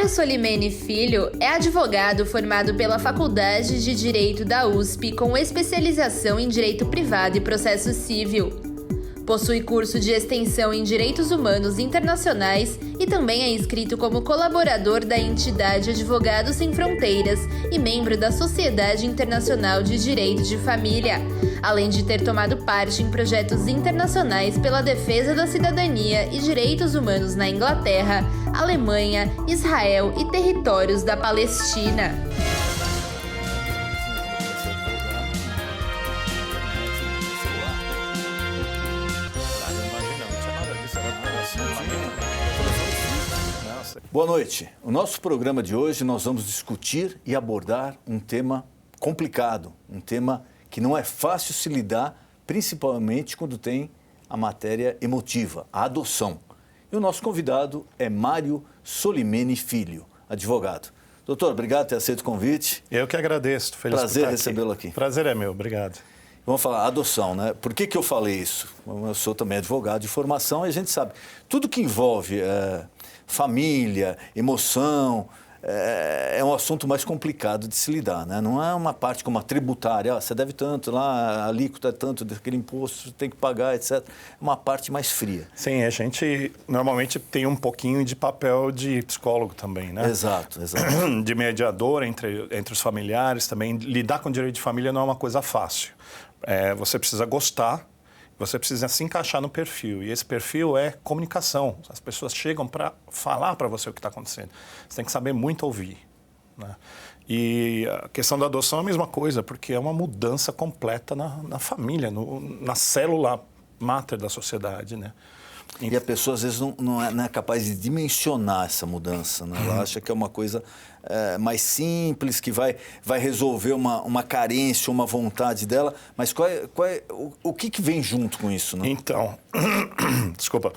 Mário Solimene Filho é advogado formado pela Faculdade de Direito da USP com especialização em Direito Privado e Processo Civil. Possui curso de extensão em Direitos Humanos Internacionais e também é inscrito como colaborador da entidade Advogados Sem Fronteiras e membro da Sociedade Internacional de Direito de Família, além de ter tomado parte em projetos internacionais pela defesa da cidadania e direitos humanos na Inglaterra, Alemanha, Israel e territórios da Palestina. Boa noite. No nosso programa de hoje nós vamos discutir e abordar um tema complicado, um tema que não é fácil se lidar, principalmente quando tem a matéria emotiva, a adoção. E o nosso convidado é Mário Solimene Filho, advogado. Doutor, obrigado por ter aceito o convite. Eu que agradeço. Prazer recebê-lo aqui. Prazer é meu, obrigado. Vamos falar adoção, né? Por que eu falei isso? Eu sou também advogado de formação e a gente sabe, tudo que envolve família, emoção, é um assunto mais complicado de se lidar, né? Não é uma parte como a tributária, você deve tanto, lá a alíquota é tanto daquele imposto, você tem que pagar, etc. É uma parte mais fria. Sim, a gente normalmente tem um pouquinho de papel de psicólogo também, né? Exato. De mediador entre os familiares também. Lidar com direito de família não é uma coisa fácil. Você precisa gostar, você precisa se encaixar no perfil. E esse perfil é comunicação. As pessoas chegam para falar para você o que está acontecendo. Você tem que saber muito ouvir, né? E a questão da adoção é a mesma coisa, porque é uma mudança completa na família, na célula máter da sociedade, né? E a pessoa, às vezes, não é capaz de dimensionar essa mudança, né? Ela acha que é uma coisa mais simples, que vai resolver uma carência, uma vontade dela. Mas o que vem junto com isso, né? Então, desculpa.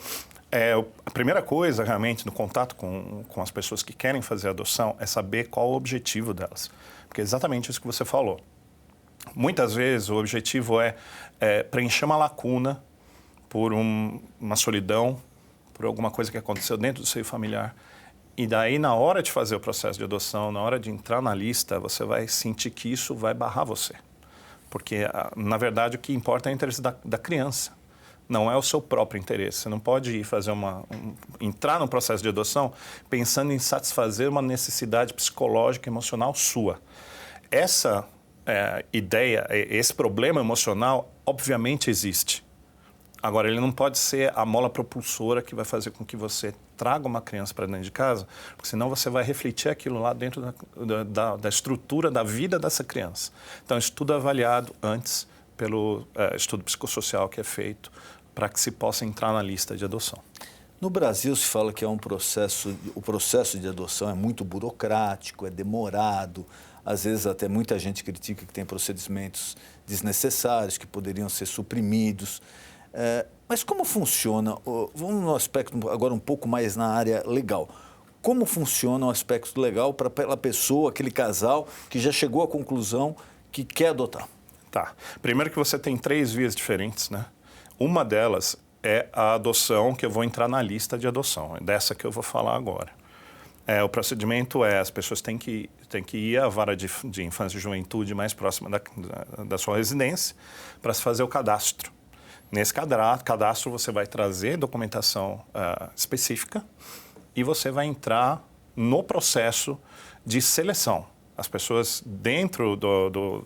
A primeira coisa, realmente, no contato com as pessoas que querem fazer adoção é saber qual o objetivo delas. Porque é exatamente isso que você falou. Muitas vezes, o objetivo é preencher uma lacuna por uma solidão, por alguma coisa que aconteceu dentro do seio familiar. E daí, na hora de fazer o processo de adoção, na hora de entrar na lista, você vai sentir que isso vai barrar você. Porque, na verdade, o que importa é o interesse da criança, não é o seu próprio interesse. Você não pode ir entrar no processo de adoção pensando em satisfazer uma necessidade psicológica, emocional sua. Essa ideia, esse problema emocional, obviamente existe. Agora, ele não pode ser a mola propulsora que vai fazer com que você traga uma criança para dentro de casa, porque senão você vai refletir aquilo lá dentro da estrutura da vida dessa criança. Então, isso tudo é avaliado antes pelo estudo psicossocial que é feito para que se possa entrar na lista de adoção. No Brasil se fala que o processo de adoção é muito burocrático, é demorado, às vezes até muita gente critica que tem procedimentos desnecessários, que poderiam ser suprimidos. Mas como funciona, vamos no aspecto agora um pouco mais na área legal, como funciona o aspecto legal para aquela pessoa, aquele casal que já chegou à conclusão que quer adotar? Tá. Primeiro que você tem 3 vias diferentes, né? Uma delas é a adoção, que eu vou entrar na lista de adoção, é dessa que eu vou falar agora. O procedimento as pessoas têm que ir à vara de infância e juventude mais próxima da sua residência para se fazer o cadastro. Nesse cadastro, você vai trazer documentação específica e você vai entrar no processo de seleção. As pessoas dentro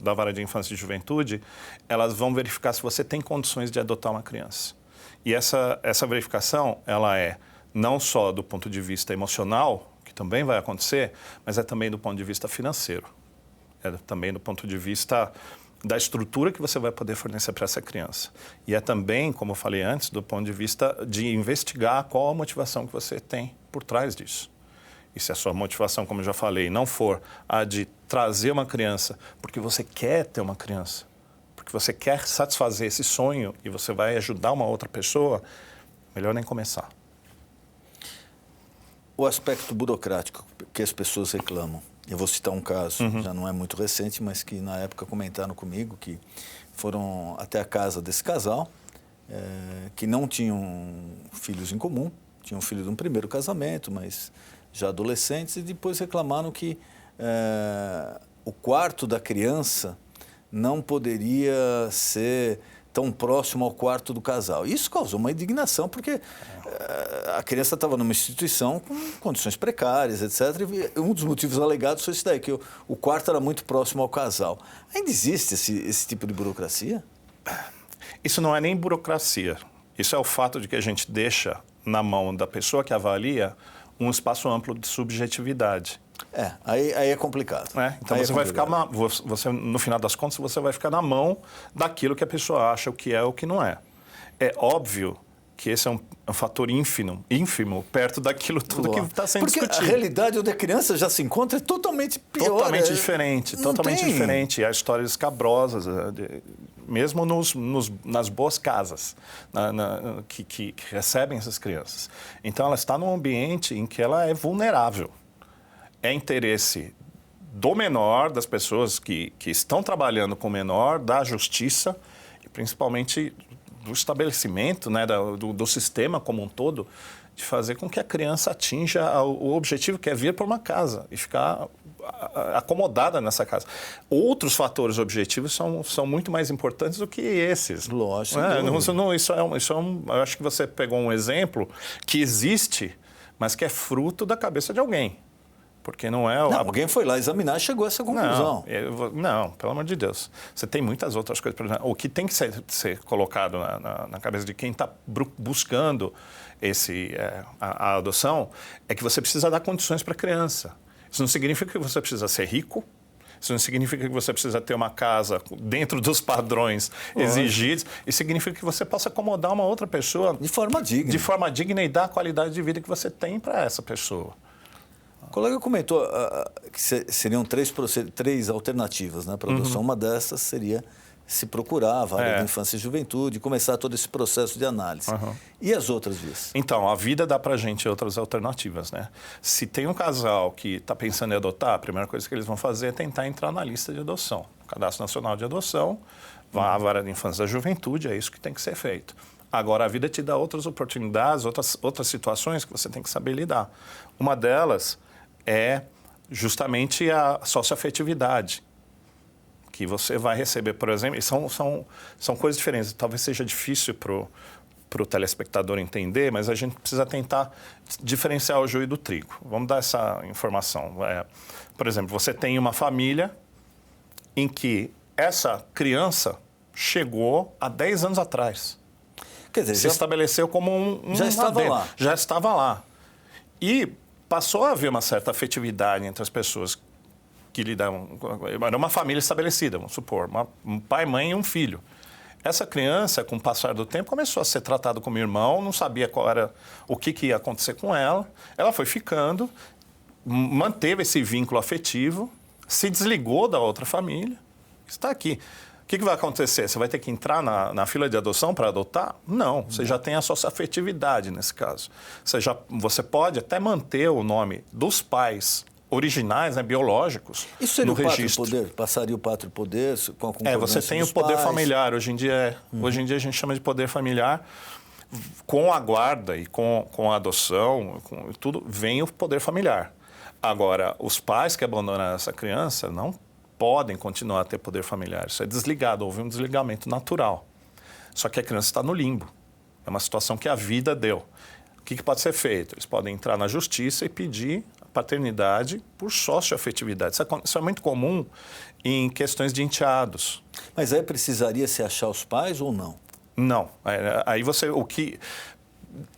da vara de infância e juventude, elas vão verificar se você tem condições de adotar uma criança. E essa verificação, ela é não só do ponto de vista emocional, que também vai acontecer, mas é também do ponto de vista financeiro. É também do ponto de vista da estrutura que você vai poder fornecer para essa criança. E é também, como eu falei antes, do ponto de vista de investigar qual a motivação que você tem por trás disso. E se a sua motivação, como eu já falei, não for a de trazer uma criança porque você quer ter uma criança, porque você quer satisfazer esse sonho e você vai ajudar uma outra pessoa, melhor nem começar. O aspecto burocrático que as pessoas reclamam. Eu vou citar um caso, já não é muito recente, mas que na época comentaram comigo que foram até a casa desse casal, que não tinham filhos em comum, tinham filho de um primeiro casamento, mas já adolescentes, e depois reclamaram que o quarto da criança não poderia ser tão próximo ao quarto do casal. Isso causou uma indignação, porque a criança estava numa instituição com condições precárias, etc. E um dos motivos alegados foi isso daí, que o quarto era muito próximo ao casal. Ainda existe esse tipo de burocracia? Isso não é nem burocracia. Isso é o fato de que a gente deixa na mão da pessoa que avalia um espaço amplo de subjetividade. Aí é complicado. Então aí você vai ficar no final das contas, você vai ficar na mão daquilo que a pessoa acha o que é ou o que não é. É óbvio que esse é um fator ínfimo perto daquilo tudo que está sendo discutido. Porque a realidade onde a criança já se encontra é totalmente pior. Totalmente diferente, totalmente diferente. E há histórias escabrosas, mesmo nas boas casas que recebem essas crianças. Então, ela está num ambiente em que ela é vulnerável. É interesse do menor, das pessoas que estão trabalhando com o menor, da justiça e principalmente do estabelecimento, né, do sistema como um todo, de fazer com que a criança atinja o objetivo, que é vir para uma casa e ficar acomodada nessa casa. Outros fatores objetivos são muito mais importantes do que esses. Lógico. Eu acho que você pegou um exemplo que existe, mas que é fruto da cabeça de alguém. Porque não é... Alguém foi lá examinar e chegou a essa conclusão. Não, pelo amor de Deus. Você tem muitas outras coisas. Por exemplo, o que tem que ser colocado na cabeça de quem está buscando a adoção é que você precisa dar condições para a criança. Isso não significa que você precisa ser rico. Isso não significa que você precisa ter uma casa dentro dos padrões exigidos. Isso significa que você possa acomodar uma outra pessoa... De forma digna. De forma digna e dar a qualidade de vida que você tem para essa pessoa. O colega comentou que seriam três alternativas, né, para adoção. Uma dessas seria se procurar a vara da infância e juventude, começar todo esse processo de análise. E as outras vias? Então, a vida dá para a gente outras alternativas, né? Se tem um casal que está pensando em adotar, a primeira coisa que eles vão fazer é tentar entrar na lista de adoção. Cadastro Nacional de Adoção, vá à vara da infância e da juventude, é isso que tem que ser feito. Agora, a vida te dá outras oportunidades, outras situações que você tem que saber lidar. Uma delas é justamente a socioafetividade, que você vai receber, por exemplo, e são coisas diferentes. Talvez seja difícil para o telespectador entender, mas a gente precisa tentar diferenciar o joio do trigo. Vamos dar essa informação. Por exemplo, você tem uma família em que essa criança chegou há 10 anos atrás. Quer dizer, se estabeleceu como já estava lá. E passou a haver uma certa afetividade entre as pessoas que lidavam... Era uma família estabelecida, vamos supor, um pai, mãe e um filho. Essa criança, com o passar do tempo, começou a ser tratada como irmão, não sabia o que ia acontecer com ela. Ela foi ficando, manteve esse vínculo afetivo, se desligou da outra família, está aqui. O que vai acontecer? Você vai ter que entrar na fila de adoção para adotar? Não, você já tem a sua afetividade nesse caso. Você pode até manter o nome dos pais originais, né, biológicos, isso seria no o pátrio registro. Poder? Passaria o pátrio poder com a concordância você tem o poder familiar. Hoje em dia a gente chama de poder familiar. Com a guarda e com a adoção, com tudo, vem o poder familiar. Agora, os pais que abandonaram essa criança não podem continuar a ter poder familiar. Isso é desligado, houve um desligamento natural. Só que a criança está no limbo. É uma situação que a vida deu. O que pode ser feito? Eles podem entrar na justiça e pedir a paternidade por socioafetividade. Isso é muito comum em questões de enteados. Mas aí precisaria se achar os pais ou não? Não. Aí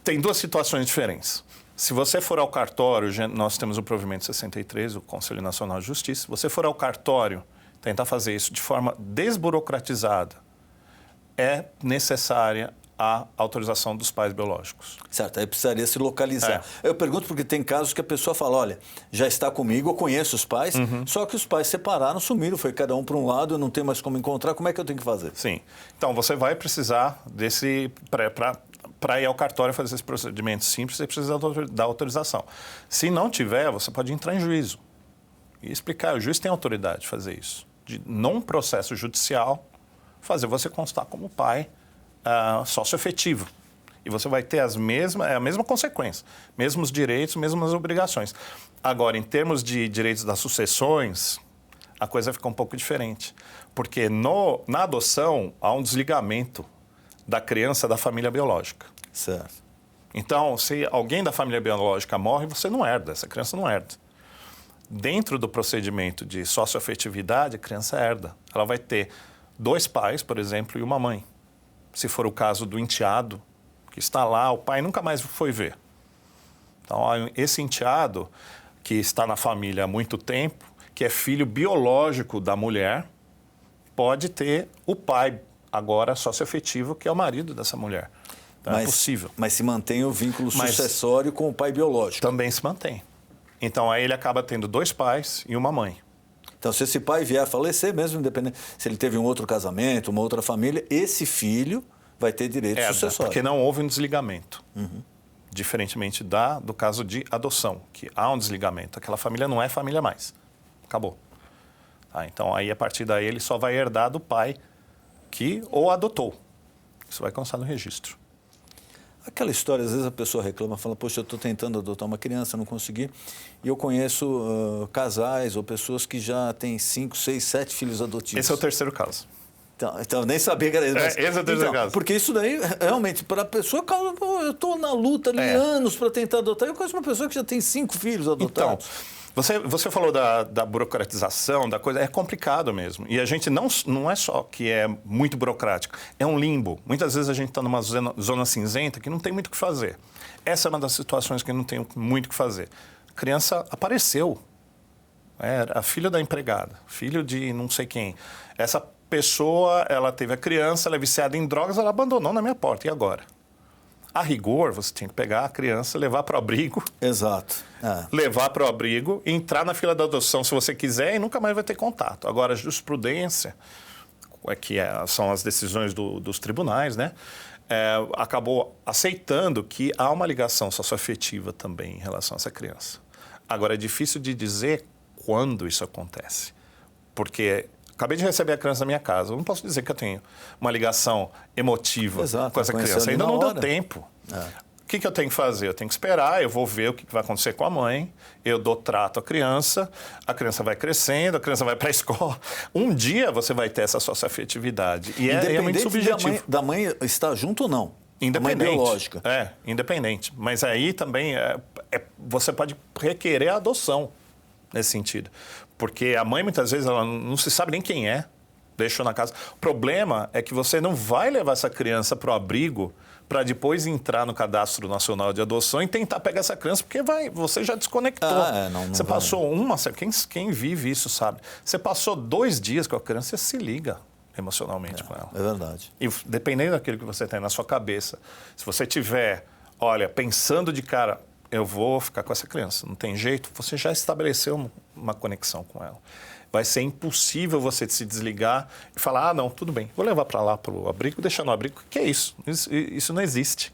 tem duas situações diferentes. Se você for ao cartório, nós temos o provimento 63, o Conselho Nacional de Justiça. Se você for ao cartório tentar fazer isso de forma desburocratizada, é necessária a autorização dos pais biológicos. Certo, aí precisaria se localizar. Eu pergunto porque tem casos que a pessoa fala, olha, já está comigo, eu conheço os pais, só que os pais separaram, sumiram, foi cada um para um lado, eu não tenho mais como encontrar, como é que eu tenho que fazer? Sim. Então, você vai precisar para ir ao cartório fazer esse procedimento simples, você precisa da autorização. Se não tiver, você pode entrar em juízo e explicar. O juiz tem autoridade de fazer isso. De, num processo judicial, fazer você constar como pai socioafetivo. E você vai ter a mesma consequência, mesmos direitos, mesmas obrigações. Agora, em termos de direitos das sucessões, a coisa fica um pouco diferente. Porque na adoção há um desligamento da criança da família biológica. Certo. Então, se alguém da família biológica morre, você não herda, essa criança não herda. Dentro do procedimento de socioafetividade, a criança herda. Ela vai ter 2 pais, por exemplo, e uma mãe. Se for o caso do enteado, que está lá, o pai nunca mais foi ver. Então, esse enteado, que está na família há muito tempo, que é filho biológico da mulher, pode ter o pai agora socioafetivo, que é o marido dessa mulher. Então, é possível. Mas se mantém o vínculo sucessório com o pai biológico. Também se mantém. Então, aí ele acaba tendo 2 pais e uma mãe. Então, se esse pai vier a falecer, mesmo independente, se ele teve um outro casamento, uma outra família, esse filho vai ter direito sucessório. Porque não houve um desligamento. Diferentemente do caso de adoção, que há um desligamento. Aquela família não é família mais. Acabou. Tá, então, aí, a partir daí, ele só vai herdar do pai que o adotou. Isso vai constar no registro. Aquela história, às vezes a pessoa reclama, fala, poxa, eu estou tentando adotar uma criança, não consegui. E eu conheço casais ou pessoas que já têm 5, 6, 7 filhos adotivos. Esse é o terceiro caso. Então nem sabia que era isso. Esse é o terceiro caso. Porque isso daí, realmente, para a pessoa, eu estou na luta ali anos para tentar adotar. Eu conheço uma pessoa que já tem 5 filhos adotados. Então, você falou da burocratização, da coisa, é complicado mesmo. E a gente não é só que é muito burocrático, é um limbo. Muitas vezes a gente está numa zona cinzenta que não tem muito o que fazer. Essa é uma das situações que não tem muito o que fazer. A criança apareceu, era filho da empregada, filho de não sei quem. Essa pessoa, ela teve a criança, ela é viciada em drogas, ela abandonou na minha porta. E agora? A rigor, você tinha que pegar a criança, levar para o abrigo. Exato. Levar para o abrigo, entrar na fila da adoção se você quiser e nunca mais vai ter contato. Agora, a jurisprudência, são as decisões dos tribunais, né? Acabou aceitando que há uma ligação socioafetiva também em relação a essa criança. Agora, é difícil de dizer quando isso acontece. Porque acabei de receber a criança na minha casa. Eu não posso dizer que eu tenho uma ligação emotiva com essa criança. Ainda não deu tempo. O que eu tenho que fazer? Eu tenho que esperar, eu vou ver o que vai acontecer com a mãe, eu dou trato à criança vai crescendo, a criança vai para a escola. Um dia você vai ter essa socioafetividade. E é muito subjetivo. Da mãe estar junto ou não? Independente. A mãe biológica. Independente. Mas aí também você pode requerer a adoção nesse sentido. Porque a mãe, muitas vezes, ela não se sabe nem quem é, deixou na casa. O problema é que você não vai levar essa criança para o abrigo para depois entrar no Cadastro Nacional de Adoção e tentar pegar essa criança, porque você já desconectou. Você passou quem vive isso sabe. Você passou 2 dias com a criança, você se liga emocionalmente com ela. É verdade. E dependendo daquilo que você tem na sua cabeça, se você tiver, pensando de cara, eu vou ficar com essa criança, não tem jeito, você já estabeleceu uma conexão com ela. Vai ser impossível você se desligar e falar, não, tudo bem, vou levar para lá, para o abrigo, deixar no abrigo. O que é isso? Isso não existe.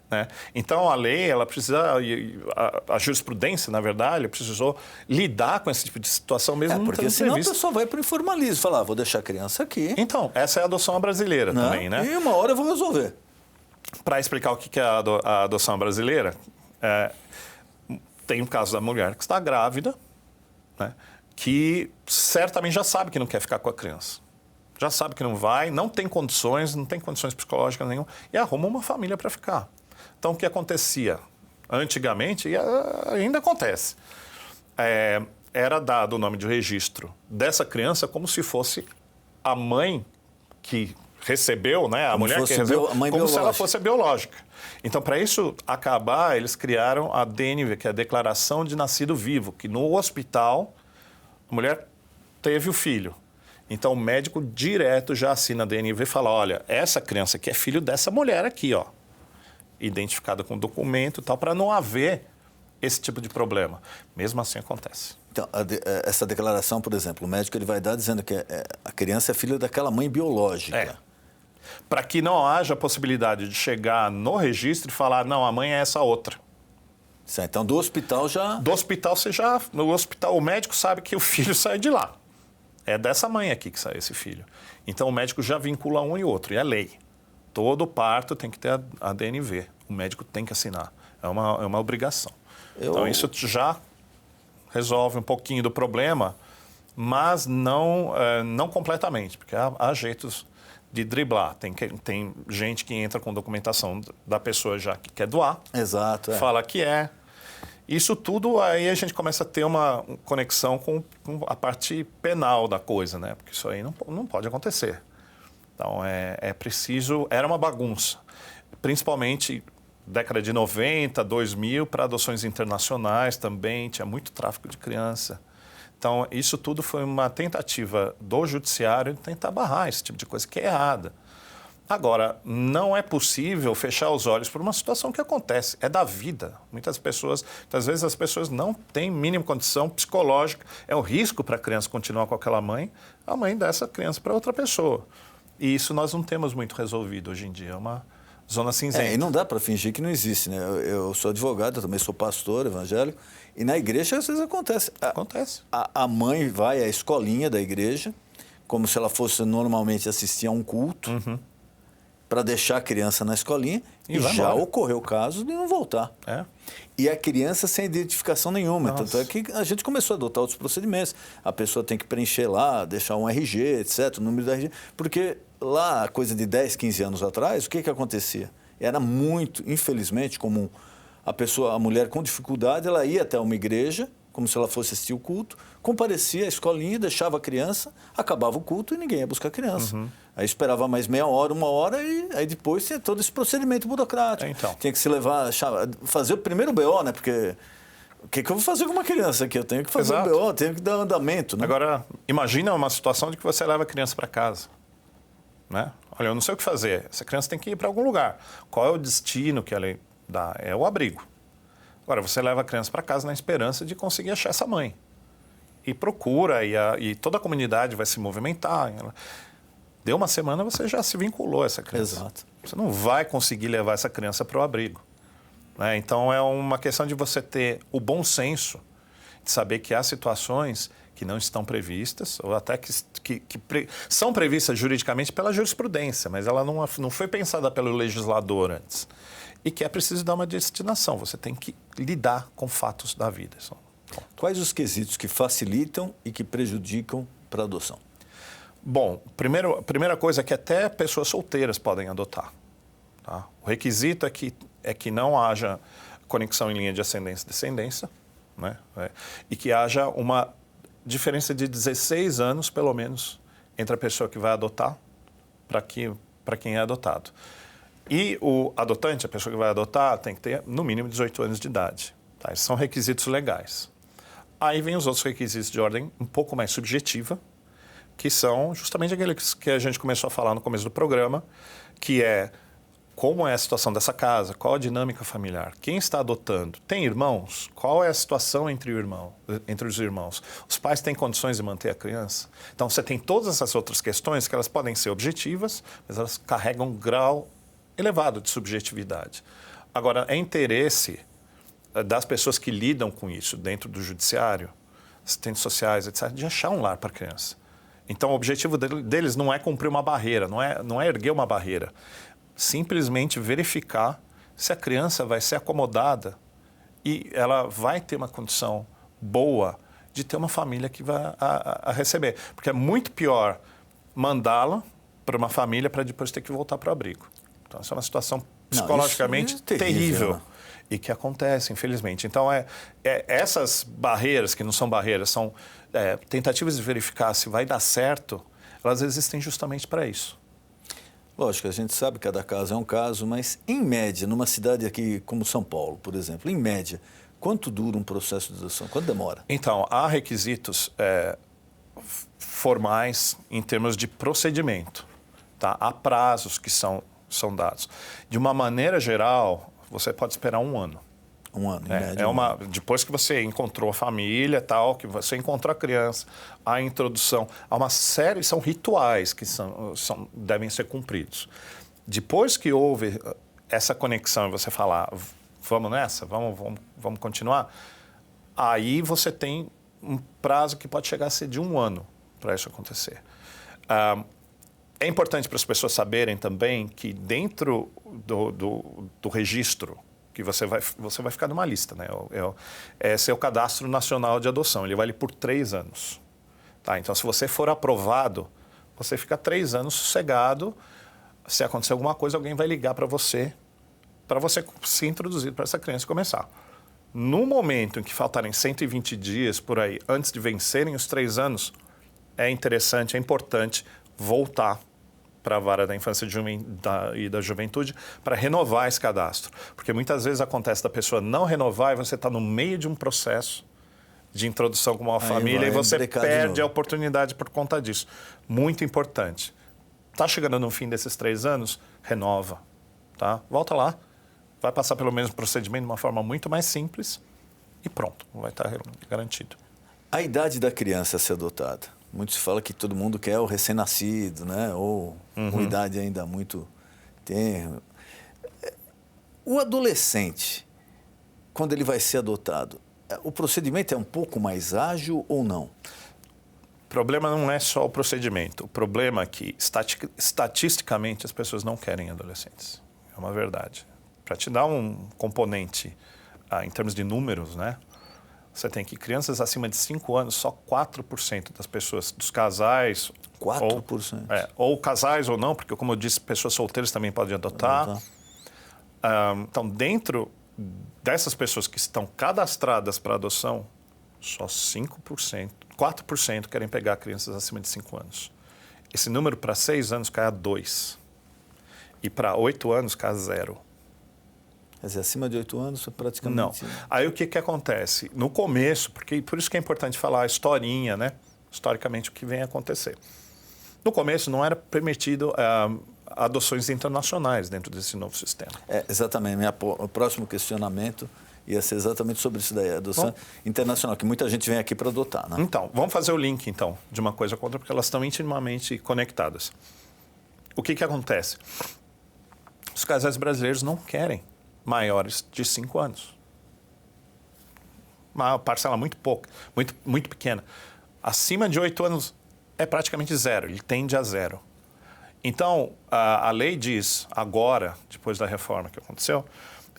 Né? Então, a lei, ela precisa, a jurisprudência, na verdade, precisou lidar com esse tipo de situação mesmo. Porque senão a pessoa vai para o informalismo, falar, vou deixar a criança aqui. Então, essa é a adoção brasileira também, né? E uma hora eu vou resolver. Para explicar o que é a adoção brasileira, tem o caso da mulher que está grávida, né? Que certamente já sabe que não quer ficar com a criança. Já sabe que não vai, não tem condições psicológicas nenhuma, e arruma uma família para ficar. Então, o que acontecia antigamente, e ainda acontece, era dado o nome de registro dessa criança como se fosse a mãe que recebeu, né? A mulher que recebeu, como se ela fosse a biológica. Então, para isso acabar, eles criaram a DNV, que é a Declaração de Nascido Vivo, que no hospital a mulher teve o filho. Então, o médico direto já assina a DNV e fala, olha, essa criança aqui é filho dessa mulher aqui, ó, identificada com documento e tal, para não haver esse tipo de problema. Mesmo assim, acontece. Então, essa declaração, por exemplo, o médico ele vai dar dizendo que a criança é filha daquela mãe biológica. Para que não haja a possibilidade de chegar no registro e falar, não, a mãe é essa outra. Então, do hospital já... Do hospital, no hospital, o médico sabe que o filho sai de lá. É dessa mãe aqui que sai esse filho. Então, o médico já vincula um e outro, e é lei. Todo parto tem que ter a DNV. O médico tem que assinar. É uma obrigação. Então, isso já resolve um pouquinho do problema, mas não completamente, porque há jeitos de driblar. Tem gente que entra com documentação da pessoa já que quer doar. Exato. Fala que é. Isso tudo, aí a gente começa a ter uma conexão com a parte penal da coisa, né? Porque isso aí não pode acontecer. Então, é preciso... Era uma bagunça. Principalmente década de 90, 2000, para adoções internacionais também. Tinha muito tráfico de criança. Então, isso tudo foi uma tentativa do judiciário de tentar barrar esse tipo de coisa que é errada. Agora, não é possível fechar os olhos por uma situação que acontece. É da vida. Muitas vezes as pessoas não têm mínima condição psicológica. É um risco para a criança continuar com aquela mãe, a mãe dá essa criança para outra pessoa. E isso nós não temos muito resolvido hoje em dia. É uma zona cinzenta. E não dá para fingir que não existe, né? Eu sou advogado, eu também sou pastor evangélico, e na igreja às vezes acontece. Acontece. A mãe vai à escolinha da igreja, como se ela fosse normalmente assistir a um culto, para deixar a criança na escolinha, e já ocorreu o caso de não voltar. E a criança sem identificação nenhuma. Nossa. Tanto é que a gente começou a adotar outros procedimentos. A pessoa tem que preencher lá, deixar um RG, etc., o número da RG. Porque lá, coisa de 10, 15 anos atrás, o que acontecia? Era muito, infelizmente, comum. A mulher com dificuldade, ela ia até uma igreja, como se ela fosse assistir o culto, comparecia à escolinha, deixava a criança, acabava o culto e ninguém ia buscar a criança. Aí esperava mais meia hora, uma hora, e aí depois tinha todo esse procedimento burocrático. Então. Tinha que se levar, fazer o primeiro BO, né? Porque o que eu vou fazer com uma criança aqui? Eu tenho que fazer o BO, tenho que dar andamento, né? Agora, imagina uma situação de que você leva a criança para casa, né? Olha, eu não sei o que fazer. Essa criança tem que ir para algum lugar. Qual é o destino que ela dá? É o abrigo. Agora, você leva a criança para casa na esperança de conseguir achar essa mãe. E procura, e toda a comunidade vai se movimentar. Deu uma semana, você já se vinculou a essa criança. Exato. Você não vai conseguir levar essa criança para o abrigo, né? Então, é uma questão de você ter o bom senso de saber que há situações que não estão previstas, ou até que são previstas juridicamente pela jurisprudência, mas ela não foi pensada pelo legislador antes. E que é preciso dar uma destinação. Você tem que lidar com fatos da vida. Quais os quesitos que facilitam e que prejudicam para a adoção? Bom, primeira coisa é que até pessoas solteiras podem adotar. Tá? O requisito é que não haja conexão em linha de ascendência e descendência, né? E que haja uma diferença de 16 anos, pelo menos, entre a pessoa que vai adotar para quem é adotado. E o adotante, a pessoa que vai adotar, tem que ter, no mínimo, 18 anos de idade. Tá? Esses são requisitos legais. Aí vem os outros requisitos de ordem um pouco mais subjetiva, que são justamente aqueles que a gente começou a falar no começo do programa, que é como é a situação dessa casa, qual a dinâmica familiar, quem está adotando, tem irmãos, qual é a situação entre os irmãos, os pais têm condições de manter a criança. Então, você tem todas essas outras questões que elas podem ser objetivas, mas elas carregam um grau elevado de subjetividade. Agora, é interesse das pessoas que lidam com isso dentro do judiciário, assistentes sociais, etc., de achar um lar para a criança. Então, o objetivo deles não é cumprir uma barreira, não é erguer uma barreira. Simplesmente verificar se a criança vai ser acomodada e ela vai ter uma condição boa de ter uma família que vai a receber. Porque é muito pior mandá-la para uma família para depois ter que voltar para o abrigo. Então, essa é uma situação psicologicamente terrível e que acontece, infelizmente. Então, essas barreiras, que não são barreiras, são tentativas de verificar se vai dar certo, elas existem justamente para isso. Lógico, a gente sabe que cada caso é um caso, mas, em média, numa cidade aqui como São Paulo, por exemplo, em média, quanto dura um processo de adoção? Quanto demora? Então, há requisitos formais em termos de procedimento. Tá? Há prazos que são dados. De uma maneira geral, você pode esperar um ano. Um ano, em média. Depois que você encontrou a família, tal, que você encontrou a criança, a introdução, há uma série, são rituais que devem ser cumpridos. Depois que houve essa conexão e você falar, vamos nessa, vamos continuar, aí você tem um prazo que pode chegar a ser de um ano para isso acontecer. É importante para as pessoas saberem também que dentro do registro, que você vai ficar numa lista, né? É seu cadastro nacional de adoção, ele vale por 3 anos. Tá? Então, se você for aprovado, você fica 3 anos sossegado. Se acontecer alguma coisa, alguém vai ligar para você se introduzir para essa criança começar. No momento em que faltarem 120 dias por aí, antes de vencerem os 3 anos, é interessante, é importante voltar para a vara da infância e da juventude para renovar esse cadastro. Porque muitas vezes acontece da pessoa não renovar e você está no meio de um processo de introdução com uma família e você perde a oportunidade por conta disso. Muito importante. Está chegando no fim desses 3 anos, renova. Tá? Volta lá, vai passar pelo mesmo procedimento de uma forma muito mais simples e pronto, vai estar garantido. A idade da criança a ser adotada. Muito se fala que todo mundo quer o recém-nascido, né? Ou com idade ainda muito tenra. O adolescente, quando ele vai ser adotado, o procedimento é um pouco mais ágil ou não? O problema não é só o procedimento. O problema é que, estatisticamente, as pessoas não querem adolescentes. É uma verdade. Para te dar um componente em termos de números, né? Você tem que crianças acima de 5 anos, só 4% das pessoas, dos casais... 4%? Ou casais ou não, porque, como eu disse, pessoas solteiras também podem adotar. Então, dentro dessas pessoas que estão cadastradas para adoção, só 5%, 4% querem pegar crianças acima de 5 anos. Esse número para 6 anos cai a 2%. E para 8 anos cai a 0%. Quer dizer, acima de 8 anos, praticamente... Não. Aí o que acontece? No começo, porque por isso que é importante falar a historinha, né? Historicamente, o que vem a acontecer. No começo, não era permitido adoções internacionais dentro desse novo sistema. Exatamente. O próximo questionamento ia ser exatamente sobre isso daí, a adoção internacional, que muita gente vem aqui para adotar, né? Então, vamos fazer o link, então, de uma coisa com outra, porque elas estão intimamente conectadas. O que acontece? Os casais brasileiros não querem maiores de 5 anos. Uma parcela muito pouca, muito pequena. Acima de 8 anos é praticamente 0, ele tende a 0. Então, a lei diz agora, depois da reforma que aconteceu,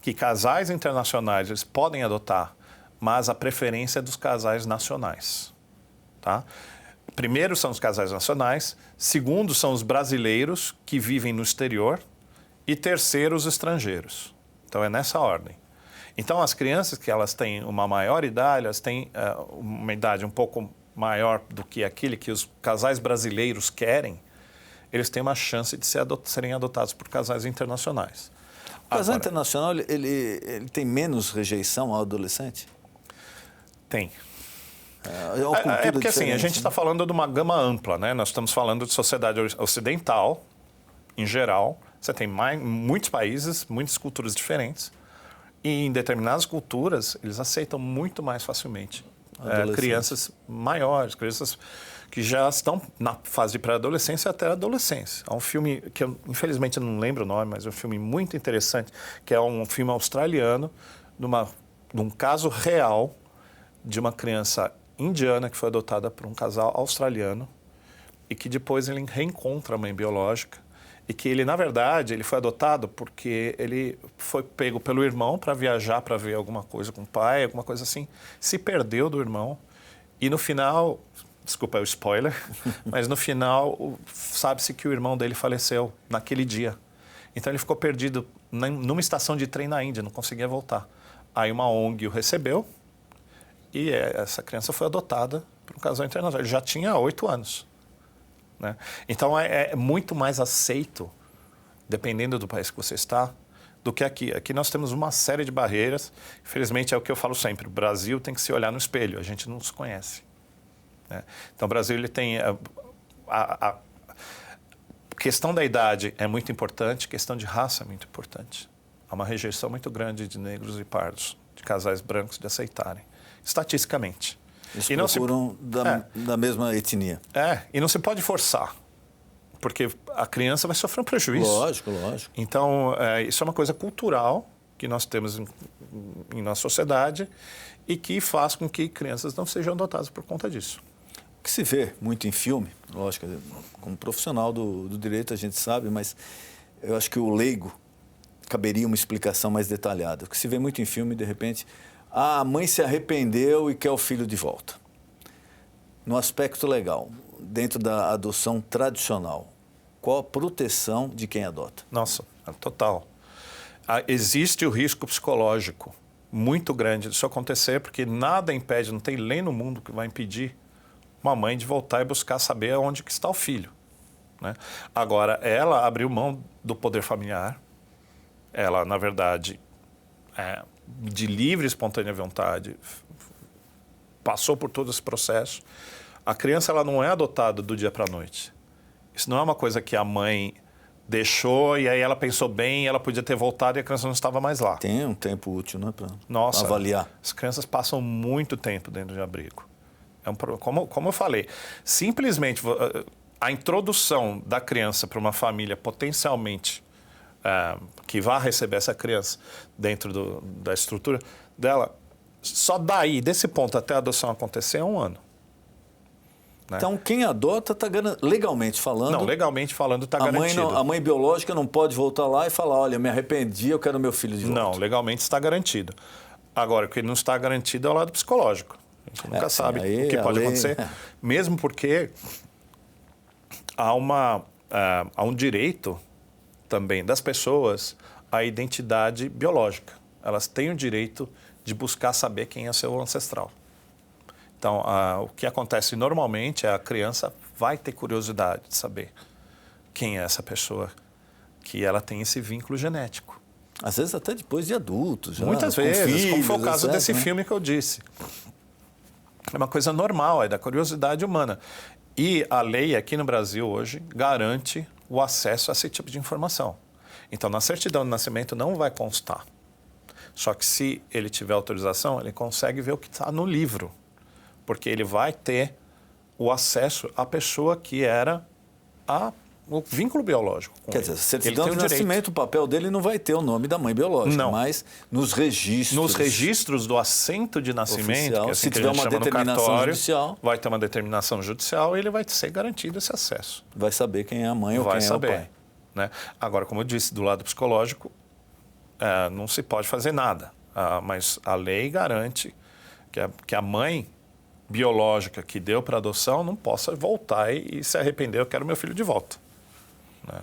que casais internacionais eles podem adotar, mas a preferência é dos casais nacionais. Tá? Primeiro são os casais nacionais, segundo são os brasileiros que vivem no exterior e terceiro os estrangeiros. Então, é nessa ordem. Então, as crianças que elas têm uma maior idade, elas têm uma idade um pouco maior do que aquele que os casais brasileiros querem, eles têm uma chance de serem adotados por casais internacionais. O casal internacional, ele tem menos rejeição ao adolescente? Tem. É porque assim, a gente está falando de uma gama ampla, né? Nós estamos falando de sociedade ocidental, em geral. Você tem muitos países, muitas culturas diferentes. E em determinadas culturas, eles aceitam muito mais facilmente crianças maiores, crianças que já estão na fase de pré-adolescência até a adolescência. Há um filme que eu, infelizmente, não lembro o nome, mas é um filme muito interessante, que é um filme australiano, de um caso real de uma criança indiana que foi adotada por um casal australiano e que depois ele reencontra a mãe biológica e que ele, na verdade, ele foi adotado porque ele foi pego pelo irmão para viajar, para ver alguma coisa com o pai, alguma coisa assim, se perdeu do irmão e no final... Desculpa o spoiler, mas no final sabe-se que o irmão dele faleceu naquele dia. Então ele ficou perdido numa estação de trem na Índia, não conseguia voltar. Aí uma ONG o recebeu e essa criança foi adotada por um casal internacional. Ele já tinha 8 anos. Né? Então é muito mais aceito, dependendo do país que você está, do que aqui. Aqui nós temos uma série de barreiras. Infelizmente é o que eu falo sempre, o Brasil tem que se olhar no espelho, a gente não se conhece. Então, o Brasil ele tem a questão da idade é muito importante, a questão de raça é muito importante. Há uma rejeição muito grande de negros e pardos, de casais brancos de aceitarem, estatisticamente. Eles procuram da mesma etnia. E não se pode forçar, porque a criança vai sofrer um prejuízo. Lógico. Então, isso é uma coisa cultural que nós temos em nossa sociedade e que faz com que crianças não sejam adotadas por conta disso. O que se vê muito em filme, lógico, como profissional do direito a gente sabe, mas eu acho que o leigo caberia uma explicação mais detalhada. O que se vê muito em filme, de repente, a mãe se arrependeu e quer o filho de volta. No aspecto legal, dentro da adoção tradicional, qual a proteção de quem adota? Nossa, total. Existe o risco psicológico muito grande disso acontecer, porque nada impede, não tem lei no mundo que vai impedir uma mãe de voltar e buscar saber onde que está o filho, né? Agora, ela abriu mão do poder familiar, ela, na verdade, de livre e espontânea vontade, passou por todo esse processo. A criança, ela não é adotada do dia para a noite. Isso não é uma coisa que a mãe deixou e aí ela pensou bem, ela podia ter voltado e a criança não estava mais lá. Tem um tempo útil, né, para avaliar. As crianças passam muito tempo dentro de abrigo. Como eu falei, simplesmente a introdução da criança para uma família potencialmente que vá receber essa criança dentro da estrutura dela, só daí, desse ponto até a adoção acontecer, é 1 ano. Né? Então, quem adota está legalmente falando... Não, legalmente falando está garantido. A mãe biológica não pode voltar lá e falar, olha, eu me arrependi, eu quero meu filho de volta. Não, legalmente está garantido. Agora, o que não está garantido é o lado psicológico. A gente nunca sabe o que pode acontecer, mesmo porque há um direito também das pessoas à identidade biológica. Elas têm o direito de buscar saber quem é seu ancestral. Então, o que acontece normalmente é a criança vai ter curiosidade de saber quem é essa pessoa, que ela tem esse vínculo genético. Às vezes até depois de adultos. Já, muitas vezes, filhos, como foi o caso desse né? filme que eu disse. É uma coisa normal, é da curiosidade humana. E a lei aqui no Brasil hoje garante o acesso a esse tipo de informação. Então, na certidão de nascimento não vai constar. Só que se ele tiver autorização, ele consegue ver o que está no livro. Porque ele vai ter o acesso à pessoa que era o vínculo biológico. Quer dizer, certidão de nascimento, o papel dele não vai ter o nome da mãe biológica, não. Mas nos registros... Nos registros do assento de nascimento, oficial, que é assim se que tiver a gente uma chama determinação no cartório, judicial, vai ter uma determinação judicial e ele vai ser garantido esse acesso. Vai saber quem é a mãe ou quem é o pai. Né? Agora, como eu disse, do lado psicológico, não se pode fazer nada. Mas a lei garante que a mãe biológica que deu para adoção não possa voltar e se arrepender, eu quero meu filho de volta. Né?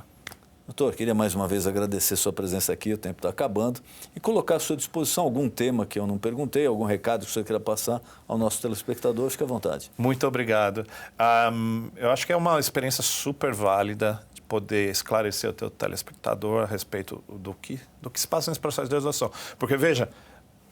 Doutor, queria mais uma vez agradecer sua presença aqui, o tempo está acabando, e colocar à sua disposição algum tema que eu não perguntei, algum recado que você queira passar ao nosso telespectador, fique à vontade. Muito obrigado. Eu acho que é uma experiência super válida de poder esclarecer o teu telespectador a respeito do que se passa nesse processo de adoção. Porque, veja,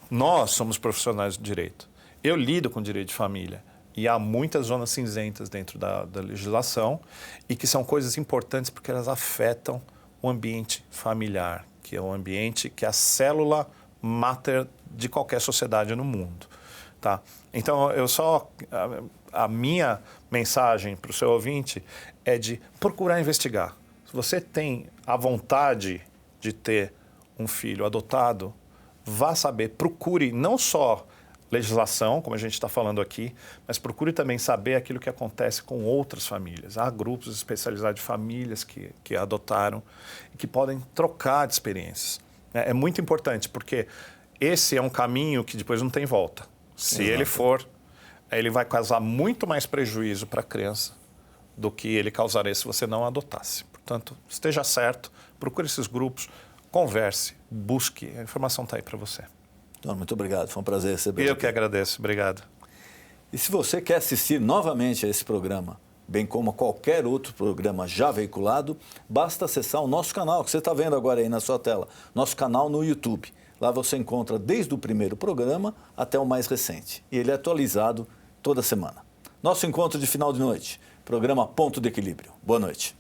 nós somos profissionais do direito. Eu lido com direito de família e há muitas zonas cinzentas dentro da legislação e que são coisas importantes porque elas afetam o ambiente familiar, que é o ambiente que é a célula máter de qualquer sociedade no mundo. Tá? Então, a minha mensagem para o seu ouvinte é de procurar investigar. Se você tem a vontade de ter um filho adotado, vá saber, procure não só legislação, como a gente está falando aqui, mas procure também saber aquilo que acontece com outras famílias. Há grupos especializados de famílias que adotaram e que podem trocar de experiências. É muito importante, porque esse é um caminho que depois não tem volta. Se ele for, ele vai causar muito mais prejuízo para a criança do que ele causaria se você não adotasse. Portanto, esteja certo, procure esses grupos, converse, busque, a informação está aí para você. Muito obrigado, foi um prazer receber. Eu que agradeço, obrigado. E se você quer assistir novamente a esse programa, bem como a qualquer outro programa já veiculado, basta acessar o nosso canal, que você está vendo agora aí na sua tela, nosso canal no YouTube. Lá você encontra desde o primeiro programa até o mais recente. E ele é atualizado toda semana. Nosso encontro de final de noite, programa Ponto de Equilíbrio. Boa noite.